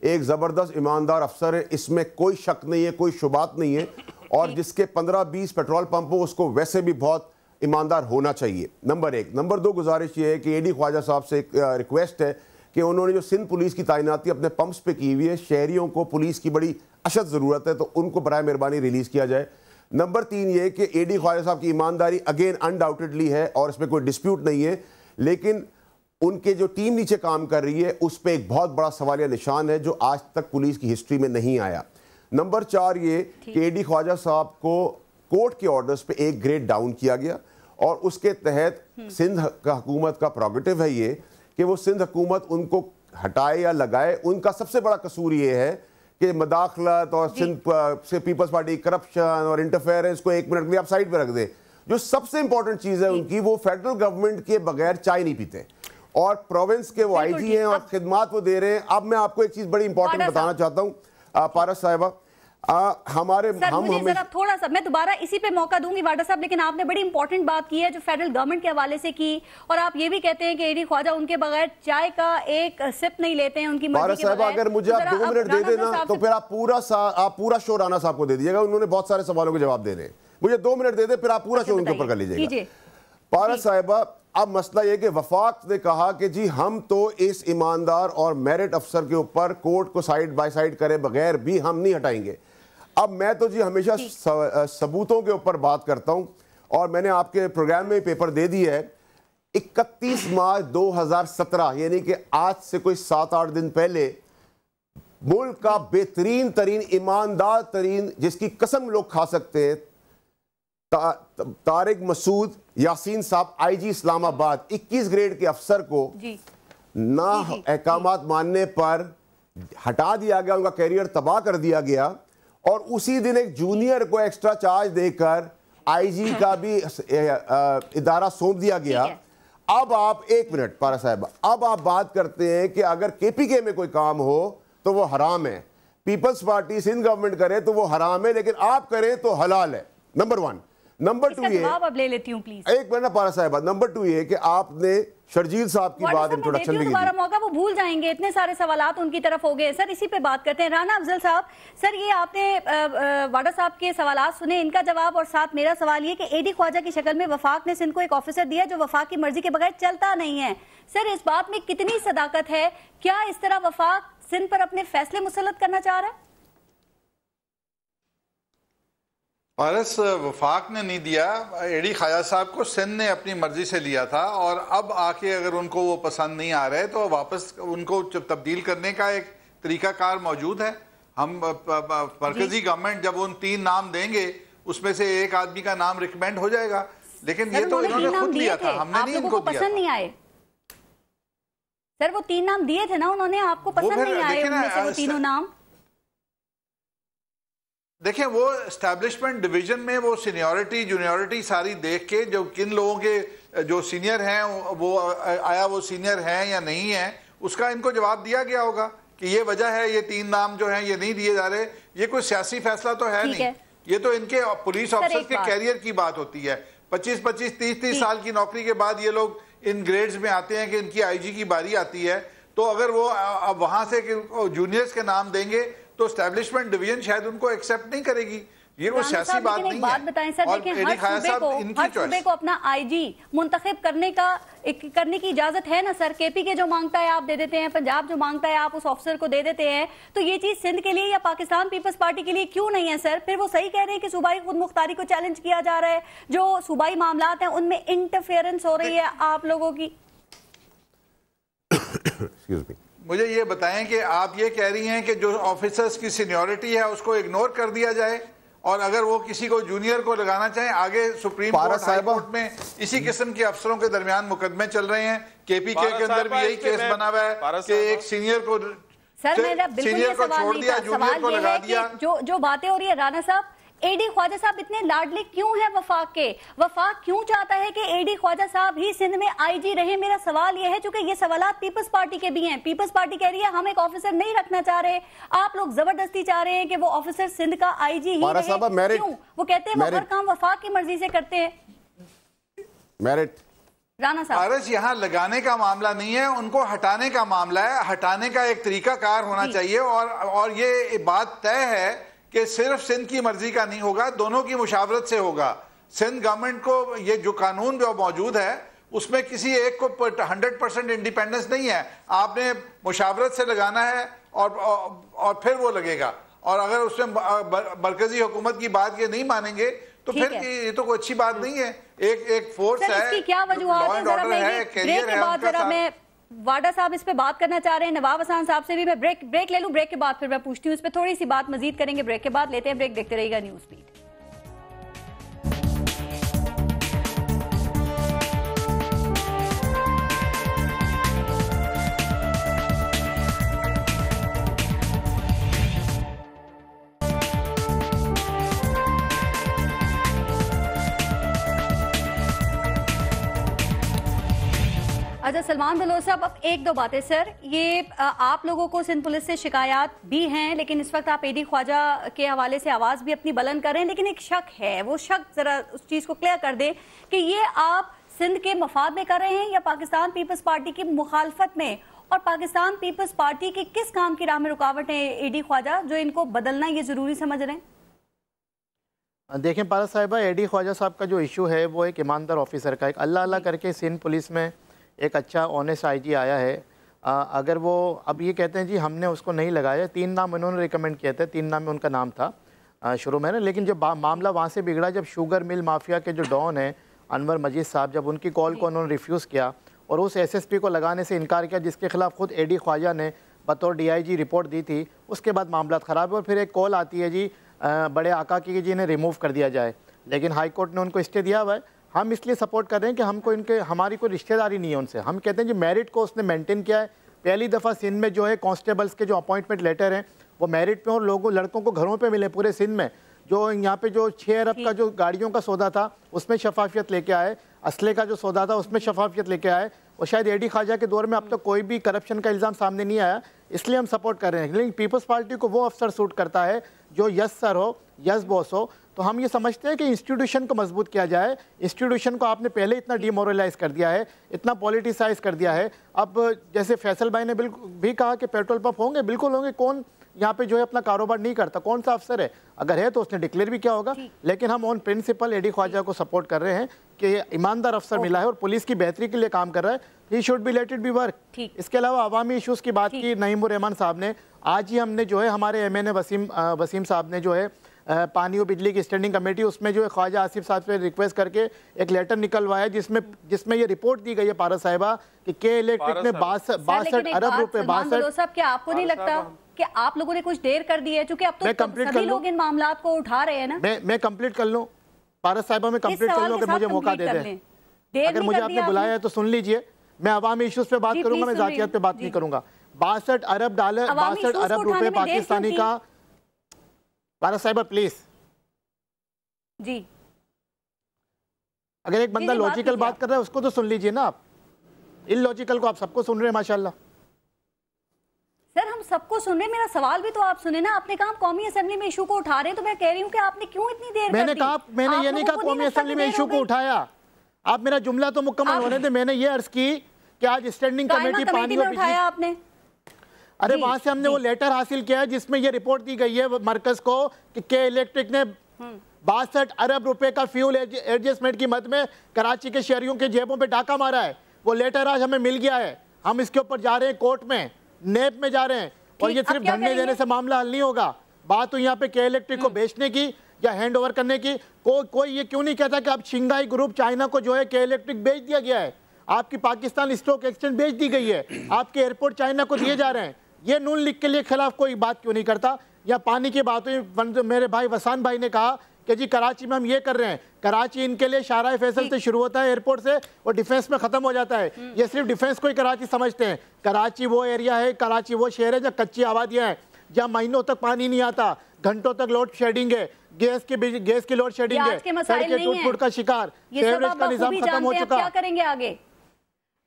एक जबरदस्त ईमानदार अफसर है, इसमें कोई शक नहीं है, कोई शुबात नहीं है, और जिसके 15-20 पेट्रोल पंप हो उसको वैसे भी बहुत ईमानदार होना चाहिए। नंबर 1। नंबर 2, गुजारिश ये है कि AD ख्वाजा साहब से एक रिक्वेस्ट है कि उन्होंने जो सिंध पुलिस की तैनाती अपने पंप्स पे की हुई है, शहरियों को पुलिस की बड़ी अशद ज़रूरत है, तो उनको बराए मेहरबानी रिलीज़ किया जाए। नंबर 3 ये कि AD ख्वाजा साहब की ईमानदारी अगेन अनडाउटेडली है और इसमें कोई डिस्प्यूट नहीं है, लेकिन उनके जो टीम नीचे काम कर रही है उस पर एक बहुत बड़ा सवालिया निशान है जो आज तक पुलिस की हिस्ट्री में नहीं आया। नंबर 4 ये कि AD ख्वाजा साहब को कोर्ट के ऑर्डर्स पे एक ग्रेड डाउन किया गया और उसके तहत सिंध का हुकूमत का प्रोगेटिव है ये कि वो सिंध हुकूमत उनको हटाए या लगाए। उनका सबसे बड़ा कसूर ये है कि मदाखलत और सिंध से पीपल्स पार्टी करप्शन और इंटरफेरेंस को 1 मिनट के लिए आप साइड पर रख दें। जो सबसे इंपॉर्टेंट चीज़ है उनकी, वो फेडरल गवर्नमेंट के बगैर चाय नहीं पीते और प्रोविंस के वो IG हैं और खिदमात वो दे रहे हैं। अब मैं आपको एक चीज़ बड़ी इंपॉर्टेंट बताना चाहता हूँ पारस साहिबा, हमारे थोड़ा सा मैं दोबारा इसी पे मौका दूंगी वाडा साहब, लेकिन आपने बड़ी इंपॉर्टेंट बात की है जो फेडरल गवर्नमेंट के हवाले से की, और आप ये भी कहते हैं कि AD ख्वाजा उनके बगैर चाय का एक सिप नहीं लेते हैं उनकी मर्जी के बगैर। अगर मुझे आप 2 मिनट दे देना तो फिर आप पूरा शो राना साहब को दे दीजिएगा, उन्होंने बहुत सारे सवालों के जवाब देने हैं। मुझे 2 मिनट दे दे, फिर आप पूरा शो उनके ऊपर कर लीजिएगा। पारस साहिबा, अब मसला यह कि वफाक ने कहा कि जी हम तो इस ईमानदार और मेरिट अफसर के ऊपर कोर्ट को साइड बाय साइड करे बगैर भी हम नहीं हटाएंगे। अब मैं तो जी हमेशा सबूतों के ऊपर बात करता हूं और मैंने आपके प्रोग्राम में पेपर दे दिया है। 31 मार्च 2017 यानी कि आज से कोई 7-8 दिन पहले मुल्क का बेहतरीन तरीन ईमानदार तरीन जिसकी कसम लोग खा सकते हैं, तारिक मसूद यासीन साहब IG इस्लामाबाद 21 ग्रेड के अफसर को ना अहकामात मानने पर हटा दिया गया, उनका कैरियर तबाह कर दिया गया और उसी दिन एक जूनियर को एक्स्ट्रा चार्ज देकर आईजी का भी इदारा सौंप दिया गया। अब आप एक मिनट पारा साहब, अब आप बात करते हैं कि अगर केपीके में कोई काम हो तो वो हराम है, पीपल्स पार्टी सिंध गवर्नमेंट करे तो वो हराम है, लेकिन आप करें तो हलाल है। नंबर 1। नंबर 2 ये, अब ले लेती हूं प्लीज, एक मिनट पारा साहब। नंबर 2 ये कि आपने शर्जील साहब की बात इंट्रोडक्शन में दोबारा मौका, वो भूल जाएंगे, इतने सारे सवालात उनकी तरफ हो गए। सर इसी पे बात करते हैं। राना अफजल साहब, सर ये आपने वाडा साहब के सवालात सुने, इनका जवाब और साथ मेरा सवाल ये कि एडी ख्वाजा की शक्ल में वफाक ने सिंध को एक ऑफिसर दिया जो वफाक की मर्जी के बगैर चलता नहीं है। सर इस बात में कितनी सदाकत है? क्या इस तरह वफाक सिंध पर अपने फैसले मुसल्लत करना चाह रहा है? पारस, वफाक ने नहीं दिया, एडी ख्वाजा साहब को सिंध ने अपनी मर्जी से लिया था, और अब आके अगर उनको वो पसंद नहीं आ रहे तो वापस उनको तब्दील करने का एक तरीकाकार मौजूद है। हम मरकजी गवर्नमेंट जब उन 3 नाम देंगे उसमें से एक आदमी का नाम रिकमेंड हो जाएगा, लेकिन ये तो इन्होंने खुद लिया था, हमने नहीं इनको दिया। पसंद नहीं आए सर, वो 3 नाम दिए थे ना उन्होंने, आपको पसंद नहीं आए उनमें से वो तीनों नाम? देखिए, वो एस्टैब्लिशमेंट डिवीजन में वो सीनियरिटी जूनियरिटी सारी देख के जो किन लोगों के जो सीनियर हैं वो आया वो सीनियर हैं या नहीं है, उसका इनको जवाब दिया गया होगा कि ये वजह है, ये 3 नाम जो हैं ये नहीं दिए जा रहे। ये कोई सियासी फैसला तो है नहीं, ये तो इनके पुलिस ऑफिसर के कैरियर की बात होती है। 25-25, 30-30 साल की नौकरी के बाद ये लोग इन ग्रेड्स में आते हैं कि इनकी आईजी की बारी आती है, तो अगर वो अब वहां से जूनियर्स के नाम देंगे तो एस्टैब्लिशमेंट डिवीजन शायद उनको एक्सेप्ट नहीं करेगी। ये कोई सियासी बात नहीं बात बताएं सर, देखिए हर सूबे को अपना आईजी मुंतखब करने की इजाजत है ना सर। केपी के जो मांगता है आप दे देते हैं, पंजाब जो मांगता है आप उस ऑफिसर को दे देते हैं, तो ये चीज सिंध के लिए या पाकिस्तान पीपल्स पार्टी के लिए क्यों नहीं है सर? फिर वो सही कह रहे हैं कि सूबाई खुद मुख्तारी को चैलेंज किया जा रहा है, जो सूबाई मामलात हैं उनमें इंटरफेरेंस हो रही है आप लोगों की। मुझे ये बताएं कि आप ये कह रही हैं कि जो ऑफिसर्स की सीनियरिटी है उसको इग्नोर कर दिया जाए, और अगर वो किसी को जूनियर को लगाना चाहें, आगे सुप्रीम कोर्ट हाई कोर्ट में इसी किस्म के अफसरों के दरमियान मुकदमे चल रहे हैं। केपीके के अंदर भी यही केस बना हुआ है कि एक सीनियर को छोड़ दिया, जूनियर को लगा दिया। जो बातें हो रही है राना साहब, एडी ख्वाजा साहब इतने लाडले क्यों हैं वफाक के? वफाक क्यों चाहता है कि एडी ख्वाजा साहब ही सिंध में आईजी रहे? मेरा सवाल यह है, चूंकि ये सवालात पीपल्स पार्टी के भी हैं, पीपल्स पार्टी कह रही है हम एक ऑफिसर नहीं रखना चाह रहे, आप लोग जबरदस्ती चाह रहे हैं कि वो ऑफिसर सिंध का आईजी ही रहे। क्यों? वो कहते हैं वो हर काम वफाक की मर्जी से करते हैं। मेरिट राना साहब, यहाँ लगाने का मामला नहीं है, उनको हटाने का मामला है। हटाने का एक तरीकाकार होना चाहिए, और ये बात तय है कि सिर्फ सिंध की मर्जी का नहीं होगा, दोनों की मुशावरत से होगा। सिंध गवर्नमेंट को ये जो कानून जो मौजूद है उसमें किसी एक को 100% इंडिपेंडेंस नहीं है, आपने मुशावरत से लगाना है और फिर वो लगेगा। और अगर उसमें मरकजी हुकूमत की बात ये नहीं मानेंगे तो फिर ये तो कोई अच्छी बात नहीं है। एक फोर्स है, इसकी क्या वजूहत है, जरा मैं ब्रेक के बाद जरा मैं वाडा साहब इस पे बात करना चाह रहे हैं, नवाब हसन साहब से भी मैं ब्रेक ले लूं, ब्रेक के बाद फिर मैं पूछती हूँ, इस पे थोड़ी सी बात मजीद करेंगे। ब्रेक के बाद लेते हैं ब्रेक, देखते रहिएगा न्यूज़ बीट। अच्छा सलमान बलोच साहब, अब 1-2 बातें सर। ये आप लोगों को सिंध पुलिस से शिकायत भी हैं, लेकिन इस वक्त आप एडी ख्वाजा के हवाले से आवाज भी अपनी बुलंद कर रहे हैं, लेकिन एक शक है, वो शक जरा उस चीज को क्लियर कर दे कि ये आप सिंध के मफाद में कर रहे हैं या पाकिस्तान पीपल्स पार्टी की मुखालफत में, और पाकिस्तान पीपल्स पार्टी के किस काम की राह में रुकावट है एडी ख्वाजा जो इनको बदलना ये जरूरी समझ रहे हैं? देखें पारस साहिबा, एडी ख्वाजा साहब का जो इशू है वो एक ईमानदार ऑफिसर का, एक अल्लाह अल्लाह करके सिंध पुलिस में एक अच्छा ऑनेस्ट आईजी आया है। अगर वो अब ये कहते हैं जी हमने उसको नहीं लगाया, 3 नाम उन्होंने रिकमेंड किए थे, 3 नाम में उनका नाम था शुरू में ना, लेकिन जब मामला वहाँ से बिगड़ा, जब शुगर मिल माफिया के जो डॉन हैं अनवर मजीद साहब, जब उनकी कॉल को उन्होंने रिफ्यूज़ किया और उस एसएसपी को लगाने से इनकार किया जिसके खिलाफ खुद एडी ख्वाजा ने बतौर डीआईजी रिपोर्ट दी थी, उसके बाद मामला ख़राब हुआ। फिर एक कॉल आती है जी बड़े आका की जी इन्हें रिमूव कर दिया जाए, लेकिन हाई कोर्ट ने उनको स्टे दिया हुआ है। हम इसलिए सपोर्ट कर रहे हैं कि हमको हमारी कोई रिश्तेदारी नहीं है उनसे, हम कहते हैं जी मेरिट को उसने मेंटेन किया है। पहली दफ़ा सिंध में जो है कांस्टेबल्स के जो अपॉइंटमेंट लेटर हैं वो मेरिट पे और लड़कों को घरों पे मिले पूरे सिंध में। जो यहाँ पे जो 6 अरब का जो गाड़ियों का सौदा था उसमें शफाफियत लेके आए, असले का जो सौदा था उसमें शफाफियत लेके आए, और शायद एडी ख्वाजा के दौर में अब तक कोई भी करप्शन का इल्ज़ाम सामने नहीं आया, इसलिए हम सपोर्ट कर रहे हैं। लेकिन पीपल्स पार्टी को वो अफसर सूट करता है जो यस सर हो, यस बॉस हो। तो हम ये समझते हैं कि इंस्टीट्यूशन को मजबूत किया जाए। इंस्टीट्यूशन को आपने पहले इतना डिमोरलाइज कर दिया है, इतना पॉलिटिसाइज कर दिया है। अब जैसे फैसल भाई ने बिल्कुल भी कहा कि पेट्रोल पंप होंगे, बिल्कुल होंगे। कौन यहाँ पे जो है अपना कारोबार नहीं करता, कौन सा अफसर है? अगर है तो उसने डिक्लेयर भी किया होगा। लेकिन हम ऑन प्रिंसिपल एडी ख्वाजा को सपोर्ट कर रहे हैं कि ईमानदार अफसर मिला है और पुलिस की बेहतरी के लिए काम कर रहा है, he should be let it be work. इसके अलावा अवामी इशूज़ की बात की नईमुर रहमान साहब ने, आज ही हमने जो है हमारे MNA वसीम साहब ने जो है पानी और बिजली की स्टैंडिंग कमेटी, उसमें जो है ख्वाजा आसिफ साहब से रिक्वेस्ट करके एक लेटर निकलवाया जिसमें ये रिपोर्ट दी गई है पारस साहिबा कि के इलेक्ट्रिक ने 62 अरब रुपए। क्या आपको नहीं लगता कि आप लोगों ने कुछ देर कर दी है? क्योंकि अब तो सभी लोग इन मामलात को उठा रहे हैं ना। मैं कंप्लीट कर लूं पारस साहिबा, मैं कंप्लीट कर लूं अगर मुझे मौका दे दें। अगर मुझे आपने बुलाया है तो सुन लीजिए, मैं अवामी इश्यूज पे बात करूंगा, मैं जातियात पे बात नहीं करूंगा। 62 अरब डॉलर, 62 अरब रुपए पाकिस्तानी का। पारस साहिबा प्लीज जी, अगर एक बंदा लॉजिकल बात कर रहा है उसको तो सुन लीजिए ना आप। इलॉजिकल को आप सबको सुन रहे हैं माशाल्लाह। सर हम सबको सुन रहे हैं, मेरा सवाल भी तो आप सुने ना। आपने कहा कौमी असेंबली में इशू को उठा रहे हैं, तो मैं कह रही हूँ कि आपने क्यों इतनी देर मैंने कहा, मैंने ये नहीं कहा कौमी असेंबली में इशू को उठाया। आप मेरा जुमला तो मुकम्मल होने दे। मैंने ये अर्ज की कि आज स्टैंडिंग कमेटी पानी में उठाया आपने। अरे वहां से हमने वो लेटर हासिल किया है जिसमें ये रिपोर्ट दी गई है मरकज को कि के इलेक्ट्रिक ने 62 अरब रुपए का फ्यूल एडजस्टमेंट की मद में कराची के शहरियों के जेबों पे डाका मारा है। वो लेटर आज हमें मिल गया है, हम इसके ऊपर जा रहे हैं कोर्ट में, नेब में जा रहे हैं। और ये सिर्फ धरने देने से मामला हल नहीं होगा। बात तो यहाँ पे के इलेक्ट्रिक को बेचने की या हैंड ओवर करने की। कोई ये क्यों नहीं कहता कि अब शिंघाई ग्रुप चाइना को जो है के इलेक्ट्रिक बेच दिया गया है, आपकी पाकिस्तान स्टॉक एक्सचेंज बेच दी गई है, आपके एयरपोर्ट चाइना को दिए जा रहे हैं। ये नून लीग के लिए खिलाफ कोई बात क्यों नहीं करता? या पानी की बात हुई, मेरे भाई वसान भाई ने कहा कि जी कराची में हम ये कर रहे हैं। कराची इनके लिए शाहराह फैसल से शुरू होता है एयरपोर्ट से और डिफेंस में खत्म हो जाता है। ये सिर्फ डिफेंस को ही कराची समझते हैं। कराची वो एरिया है, कराची वो शहर है जहाँ कच्ची आबादियां हैं, जहाँ महीनों तक पानी नहीं आता, घंटों तक लोड शेडिंग है, गैस की लोड शेडिंग है, सड़कें टूट-फूट का शिकार, सीवरेज का निजाम खत्म हो चुका। क्या करेंगे आगे?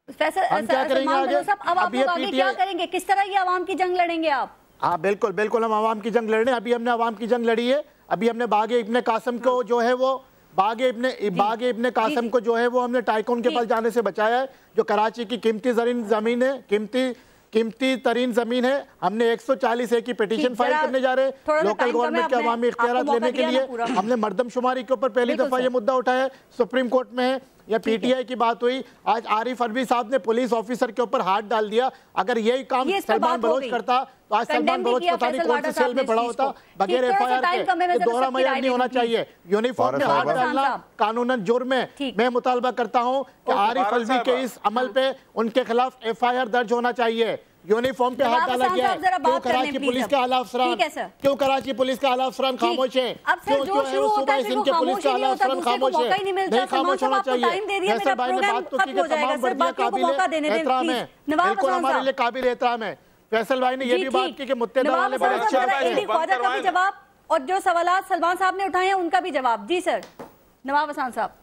हम क्या करेंगे आगे? अब आगे क्या करेंगे? किस तरह ये आवाम की जंग लड़ेंगे आप? हाँ बिल्कुल बिल्कुल, हम आवाम की जंग लड़ रहे हैं। अभी हमने आवाम की जंग लड़ी है। अभी हमने बागे इब्ने कासिम को जो है वो बागे इब्ने कासिम को जो है वो हमने टाइकून के पास जाने से बचाया है, जो कराची की कीमती ज़मीन है, कीमती तरीन जमीन है। हमने 140 की पिटीशन फाइल करने जा रहे हैं लोकल गवर्नमेंट के अवामी इख्तियारात लेने के लिए। हमने मर्दमशुमारी के ऊपर पहली दफा ये मुद्दा उठाया है, सुप्रीम कोर्ट में है। या PTI की बात हुई, आज आरिफ अलवी साहब ने पुलिस ऑफिसर के ऊपर हाथ डाल दिया। अगर यही काम सलमान बलोच करता तो आज सलमान बलोच पता नहीं कौन सी सेल में पड़ा होता बगैर FIR के। दोहरा मयार नहीं होना चाहिए। यूनिफॉर्म में हाथ डालना कानूनन जुर्म है। मैं मुतालबा करता हूँ कि आरिफ अलवी के इस अमल पे उनके खिलाफ FIR दर्ज होना चाहिए। यूनिफॉर्म पे हाथ डाला गया है। क्यों कराची पुलिस के आला अफसरान खामोश है? क्यों सूबा सिंध के पुलिस के आला अफसरान खामोश है? नहीं खामोश होना चाहिए। फैसल भाई ने बात तो की कि तमाम वर्दियां काबिल एहतराम है, बिल्कुल हमारे लिए काबिल एहतराम है। फैसल भाई ने ये भी बात की कि मुत्तहदा वाले बड़े अच्छे ख्वाजा का भी जवाब और जो सवालात सलमान साहब ने उठाए हैं उनका भी जवाब। जी सर, नवाब हसन साहब।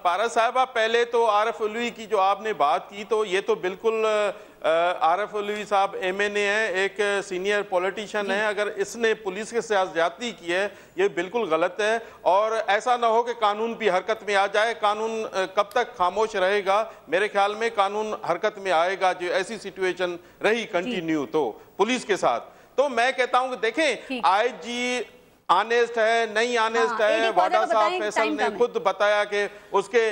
पारस साहबा, पहले तो आरिफ अलवी की जो आपने बात की, तो ये तो बिल्कुल आरिफ अलवी साहब MNA है, एक सीनियर पॉलिटिशियन है। अगर इसने पुलिस के साथ ज्यादती की है ये बिल्कुल गलत है। और ऐसा ना हो कि कानून भी हरकत में आ जाए। कानून कब तक खामोश रहेगा? मेरे ख्याल में कानून हरकत में आएगा जो ऐसी सिचुएशन रही कंटिन्यू तो पुलिस के साथ। तो मैं कहता हूं कि देखें IG ऑनेस्ट है, नहीं ऑनेस्ट है। वाडा साहब फैसल ने खुद बताया कि उसके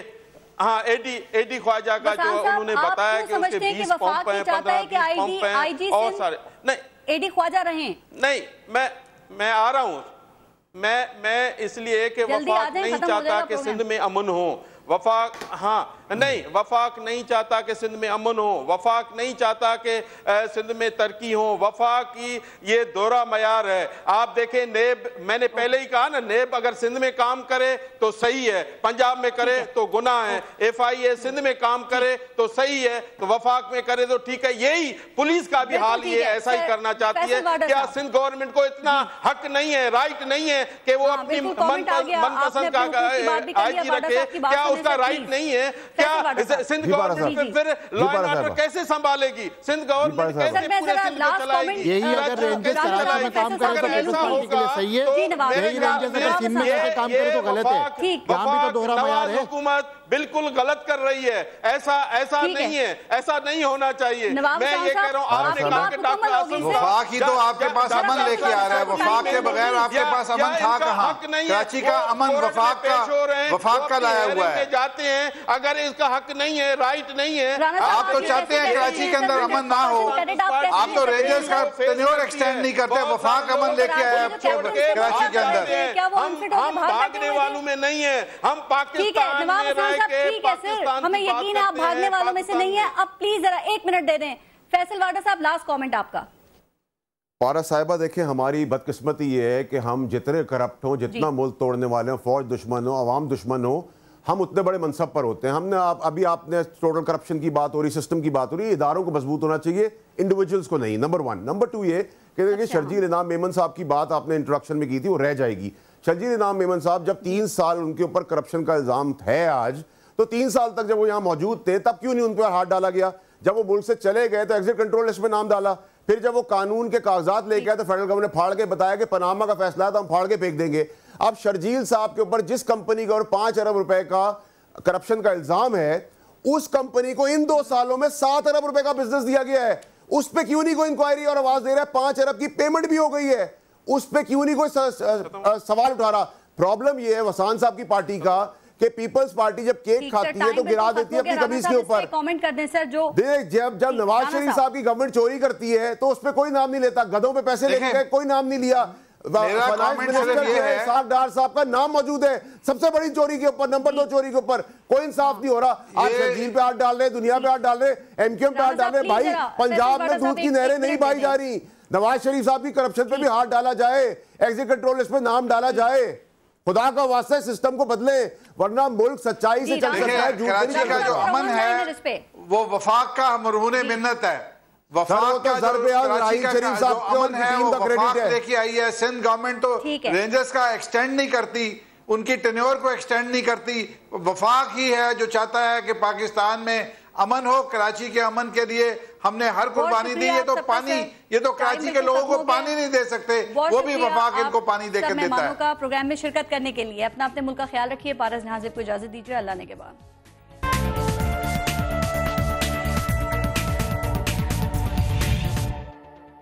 एडी ख्वाजा का जो उन्होंने बताया कि उसके 20 पंप हैं, 15 पंप हैं और सारे। नहीं एडी ख्वाजा रहे नहीं, मैं आ रहा हूँ। मैं इसलिए कि वफाक नहीं चाहता कि सिंध में अमन हो। वफाक नहीं, वफाक नहीं चाहता कि सिंध में अमन हो, वफाक नहीं चाहता कि सिंध में तरक्की हो। वफाक की ये दोहरा मयार है। आप देखें नेब, मैंने पहले ही कहा ना, नेब अगर सिंध में काम करे तो सही है, पंजाब में करे तो गुनाह है, FIA सिंध में काम करे तो सही है, तो वफाक में करे तो ठीक है। यही पुलिस का भी हाल ये ऐसा ही करना चाहती है। क्या सिंध गवर्नमेंट को इतना हक नहीं है, राइट नहीं है कि वो अपनी मनपसंद का IG रखे? क्या उसका राइट नहीं है? क्या सिंध गवर्नमेंट फिर लॉ एंड ऑर्डर कैसे संभालेगी? सिंध गवर्नमेंट कैसे पूरे सिंध को चलाएगी? यही अगर रेंजर्स कराची में काम करे तो पीपल्स पार्टी के लिए सही है, यही रेंजर्स अगर सिंध में जाके काम करे तो गलत है। यहाँ भी तो दोहरा मयार है। हुकूमत बिल्कुल गलत कर रही है। ऐसा नहीं है, ऐसा नहीं होना चाहिए। मैं ये कह रहा हूँ, आपने कहा कि डॉक्टर वफाक ही तो आपके पास अमन लेके आ रहा है। वफाक के बगैर आपके पास अमन था कहाँ? कराची का अमन वफाक का लाया हुआ है। जाते हैं, अगर इसका हक नहीं है, राइट नहीं है। आप तो चाहते हैं कराची के अंदर अमन ना हो, आप तो रेंजर्स का टेन्योर एक्सटेंड नहीं करते। वफाक अमन लेके आया कराची के अंदर। हम भागने वालों में नहीं है, हम पाकिस्तान में रह के, ठीक है सर, हमें यकीन है आप भागने वालों में से नहीं है। अब प्लीज जरा 1 मिनट दे दें। फैसल वाडा साहब, लास्ट कमेंट आपका। पारस साहिबा, देखिए हमारी बदकिस्मती ये है कि हम जितने करप्ट हों, जितना मुल्क तोड़ने वाले हो, फौज दुश्मन हो, अवाम दुश्मन हो, हम उतने बड़े मनसब पर होते हैं। हमने अभी आपने टोटल करप्शन की बात हो रही, सिस्टम की बात हो रही है। इदारों को मजबूत होना चाहिए, इंडिविजुअल्स को नहीं। नंबर 1। नंबर 2 ये कि देखिए शर्जील इनाम मेमन साहब की बात आपने इंट्रोडक्शन में की थी, वो रह जाएगी। शर्जील इनाम मेमन साहब जब 3 साल उनके ऊपर करप्शन का इल्जाम है आज, तो 3 साल तक जब वो यहाँ मौजूद थे तब क्यों नहीं उन पर हाथ डाला गया? जब वो मुल्क से चले गए तो एग्जिट कंट्रोल लिस्ट में नाम डाला। फिर जब वो कानून के कागजात लेके आए तो फेडरल गवर्नमेंट ने फाड़ के बताया कि पनामा का फैसला है तो हम फाड़ के फेंक देंगे। अब शर्जील साहब के ऊपर जिस कंपनी का और 5 अरब रुपए का करप्शन का इल्जाम है, उस कंपनी को इन 2 सालों में 7 अरब रुपए का बिजनेस दिया गया है। उस पर क्यों नहीं कोई इंक्वायरी और आवाज दे रहा है? 5 अरब की पेमेंट भी हो गई है, उस पर क्यों नहीं कोई सवाल उठा रहा? प्रॉब्लम यह है वसान साहब की पार्टी का कि पीपल्स पार्टी जब केक खाती है तो गिरा देती है अपनी कमीज के ऊपर। कमेंट कर दें सर। जो जब नवाज शरीफ साहब की गवर्नमेंट चोरी करती है तो उस पर कोई नाम नहीं लेता। गधों पे पैसे लेके गए, कोई नाम नहीं लिया। फाइनेंस मिनिस्टर साहब डार साहब का नाम मौजूद है सबसे बड़ी चोरी के ऊपर, नंबर 2 चोरी के ऊपर। कोई इंसाफ नहीं हो रहा। आप शर्जील पे हाथ डाल रहे, दुनिया पे हाथ डाल रहे, MQM पे हाथ डाल रहे। भाई पंजाब में दूध की नहरें नहीं बहाई जा रही। नवाज शरीफ साहब की करप्शन पे भी हाथ डाला जाए, एग्जिट कंट्रोल लिस्ट पे नाम डाला जाए। खुदा का वास्ता सिस्टम को बदले, वरना मुल्क सच्चाई से चल सकता है। कराची का जो अमन है वो वफाक का मरहून मिन्नत है। वफाक का कराची का जो अमन है वो वफाक लेके आई है। सिंध गवर्नमेंट तो रेंजर्स का एक्सटेंड नहीं करती, उनकी टेन्योर को एक्सटेंड नहीं करती। वफाक ही है जो चाहता है कि पाकिस्तान में अमन हो। कराची के अमन के लिए हमने हर कुर्बानी दी। ये तो पानी, ये तो कराची के लोगों को पानी नहीं दे सकते, वो भी वफाक इनको पानी देकर देता है। प्रोग्राम में शिरकत करने के लिए अपने मुल्क का ख्याल रखिए। पारस नाज़िब को इजाजत दीजिए। अल्लाह ने के बाद।